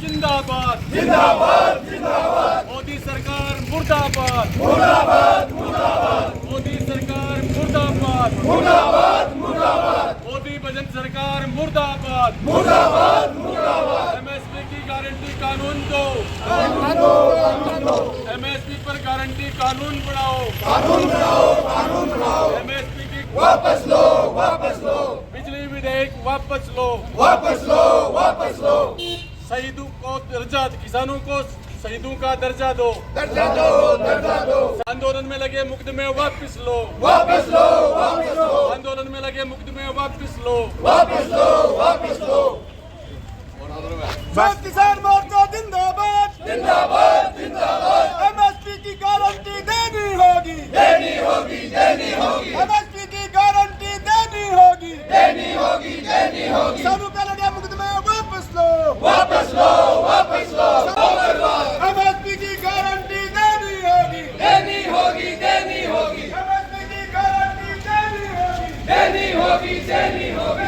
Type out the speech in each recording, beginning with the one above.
जिंदाबाद जिंदाबाद जिंदाबाद मोदी सरकार मुर्दाबाद मुर्दाबाद मुर्दाबाद मोदी सरकार मुर्दाबाद मुर्दाबाद मुर्दाबाद मोदी भजन सरकार मुर्दाबाद मुर्दाबाद मुर्दाबाद एमएसपी की गारंटी कानून दो एमएसपी पर गारंटी कानून बनाओ एमएसपी की वापस लो वापस लो बिजली विधेयक वापस लो वापस लो वापस लो शहीदों को दर्जा किसानों को शहीदों का दर्जा दो दर्जा दो दर्जा दो आंदोलन में लगे मुकदमे वापस लो वापस लो वापस लो आंदोलन में लगे मुकदमे वापस लो वापस लो वापस लो संयुक्त किसान मोर्चा जिंदाबाद जिंदाबाद जिंदाबाद एमएसपी की गारंटी देनी होगी देनी होगी देनी होगी एमएसपी की गारंटी देनी होगी देनी होगी देनी होगी किसानों का लगे मुकदमे वापस लो वापस लो वापस लो एमएसपी की गारंटी देनी होगी देनी होगी देनी होगी एमएसपी की गारंटी देनी होगी देनी होगी देनी होगी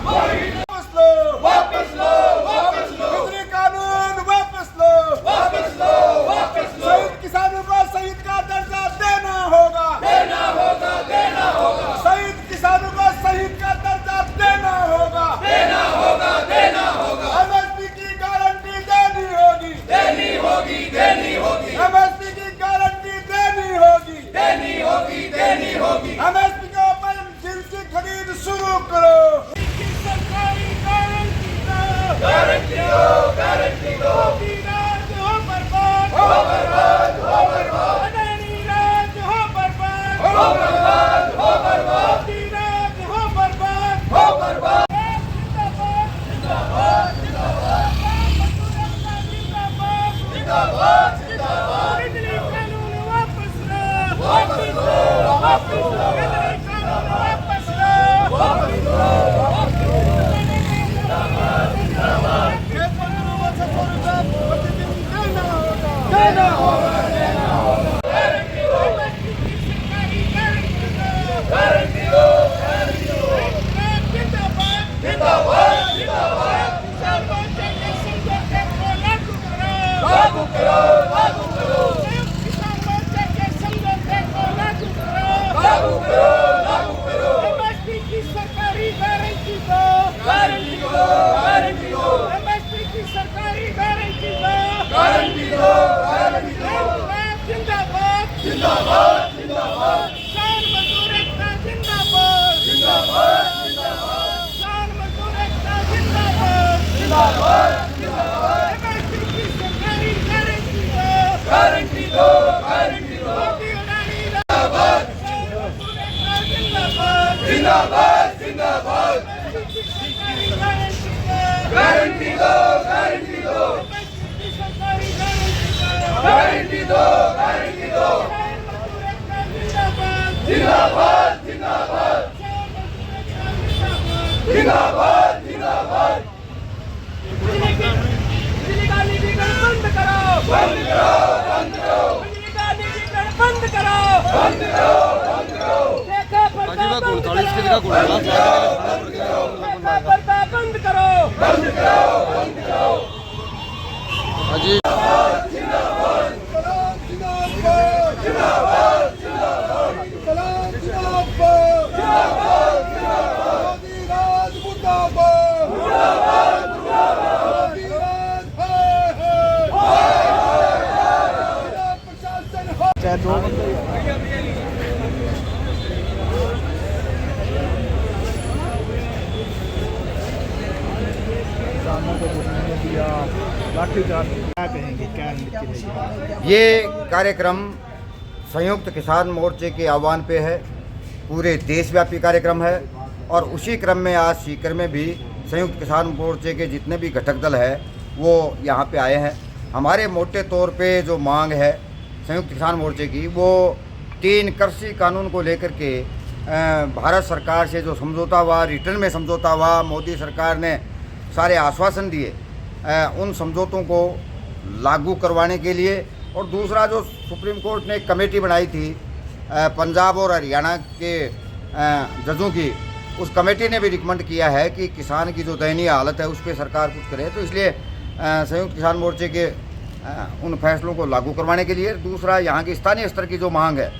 वापस लो वापस लो वापस लो बिजली कानून वापस लो वापस लो वापस लो शहीद किसानों को शहीद का दर्जा देना होगा देना होगा देना होगा शहीद किसानों को शहीद का दर्जा देना होगा देना होगा देना होगा एमएसपी की गारंटी देनी होगी देनी होगी देनी होगी एमएसपी की गारंटी देनी होगी देनी होगी देनी होगी एमएसपी के ऊपर जिनकी खरीद शुरू करो सरकारी गारंटी दो गारंटी दो राज हो बर्बाद हो बर्बाद हो बर्बाद अडानी राज हो बर्बाद हो बर्बाद हो बर्बाद राज हो बर्बाद हो बर्बाद जिंदाबाद जिंदाबाद जिंदाबाद बिजली कानून वापस लो वापस लो वापस लो बिजली कानून वापस लो वापस लो देना होगा गारंटी दो गारंटी दो जिंदाबाद जिंदाबाद लागू करो लागू करो लागू करो लागू करो सरकारी गारंटी दो गारंटी दो गारंटी दो एमएसपी की सरकारी गारंटी दो गारंटी दो गारंटी दो जिंदाबाद जिंदाबाद जिंदाबाद किसान मजदूर एकता जिंदाबाद जिंदाबाद जिंदाबाद किसान मजदूर एकता जिंदाबाद जिंदाबाद जिंदाबाद एमएसपी की सरकारी गारंटी दो गारंटी दो गारंटी दो मोदी अडानी जिंदाबाद किसान मजदूर एकता जिंदाबाद जिंदाबाद जिंदाबाद सरकारी गारंटी दो गारंटी दो गारंटी दो एमएसपी की सरकारी गारंटी दो गारंटी दो गारंटी दो किसान मजदूर एकता जिंदाबाद जिंदाबाद जिंदाबाद जिंदाबाद जिंदाबाद बिजली का निजीकरण बंद करो बंद करो बंद करो बिजली का निजीकरण बंद करो बंद करो बंद करो देखा पर्दा बंद करो देखा पर्दा बंद करो बंद करो बंद करो जिंदाबाद जिंदाबाद जिंदाबाद जिंदाबाद जिंदाबाद मोदी राज मुर्दाबाद मुर्दाबाद मुर्दाबाद मोदी राज है जिला प्रशासन हो ये कार्यक्रम संयुक्त किसान मोर्चे के आह्वान पे है, पूरे देशव्यापी कार्यक्रम है और उसी क्रम में आज सीकर में भी संयुक्त किसान मोर्चे के जितने भी घटक दल है वो यहाँ पे आए हैं। हमारे मोटे तौर पे जो मांग है संयुक्त किसान मोर्चे की वो 3 कृषि कानून को लेकर के भारत सरकार से जो समझौता हुआ, रिटर्न में समझौता हुआ, मोदी सरकार ने सारे आश्वासन दिए, उन समझौतों को लागू करवाने के लिए, और दूसरा जो सुप्रीम कोर्ट ने एक कमेटी बनाई थी पंजाब और हरियाणा के जजों की, उस कमेटी ने भी रिकमेंड किया है कि किसान की जो दयनीय हालत है उस पर सरकार कुछ करे। तो इसलिए संयुक्त किसान मोर्चे के उन फैसलों को लागू करवाने के लिए, दूसरा यहाँ की स्थानीय स्तर की जो मांग है,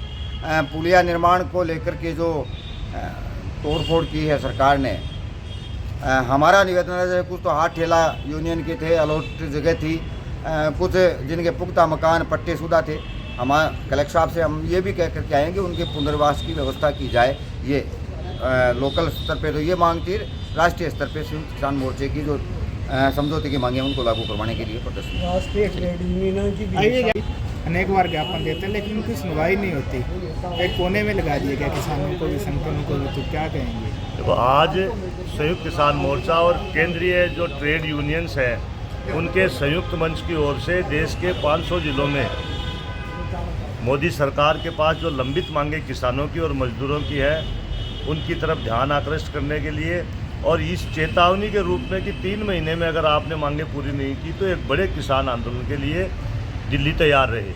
पुलिया निर्माण को लेकर के जो तोड़फोड़ की है सरकार ने, हमारा निवेदन है कुछ तो हाथ ठेला यूनियन के थे, अलॉट जगह थी, कुछ जिनके पुख्ता मकान पट्टेशुदा थे, हम कलेक्टर साहब से हम ये भी कह करके आएंगे उनके पुनर्वास की व्यवस्था की जाए। ये लोकल स्तर पे तो ये मांग थी, राष्ट्रीय स्तर पे संयुक्त किसान मोर्चे की जो समझौते की मांगे उनको लागू करवाने के लिए प्रदर्शन। राष्ट्रीय ट्रेड यूनियनों की भी अनेक बार ज्ञापन देते हैं लेकिन उनकी सुनवाई नहीं होती, एक कोने में लगा दिया गया किसानों को भी, संगठनों को भी। तो क्या कहेंगे? देखो, आज संयुक्त किसान मोर्चा और केंद्रीय जो ट्रेड यूनियंस हैं उनके संयुक्त मंच की ओर से देश के 500 जिलों में मोदी सरकार के पास जो लंबित मांगे किसानों की और मजदूरों की है उनकी तरफ ध्यान आकृष्ट करने के लिए, और इस चेतावनी के रूप में कि 3 महीने में अगर आपने मांगे पूरी नहीं की तो एक बड़े किसान आंदोलन के लिए दिल्ली तैयार रहे।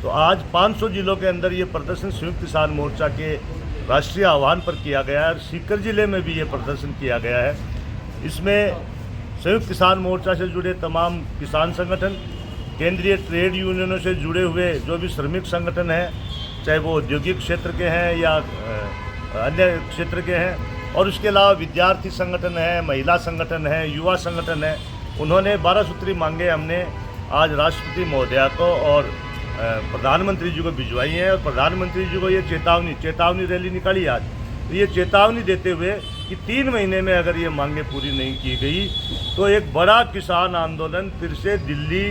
तो आज 500 जिलों के अंदर ये प्रदर्शन संयुक्त किसान मोर्चा के राष्ट्रीय आह्वान पर किया गया है और सीकर जिले में भी ये प्रदर्शन किया गया है। इसमें संयुक्त किसान मोर्चा से जुड़े तमाम किसान संगठन, केंद्रीय ट्रेड यूनियनों से जुड़े हुए जो भी श्रमिक संगठन हैं, चाहे वो औद्योगिक क्षेत्र के हैं या अन्य क्षेत्र के हैं, और उसके अलावा विद्यार्थी संगठन है, महिला संगठन है, युवा संगठन है। उन्होंने 12 सूत्री मांगे हमने आज राष्ट्रपति महोदया को और प्रधानमंत्री जी को भिजवाई हैं, और प्रधानमंत्री जी को ये चेतावनी रैली निकाली आज। तो ये चेतावनी देते हुए कि 3 महीने में अगर ये मांगे पूरी नहीं की गई तो एक बड़ा किसान आंदोलन फिर से दिल्ली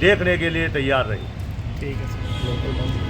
देखने के लिए तैयार रही। ठीक है सर।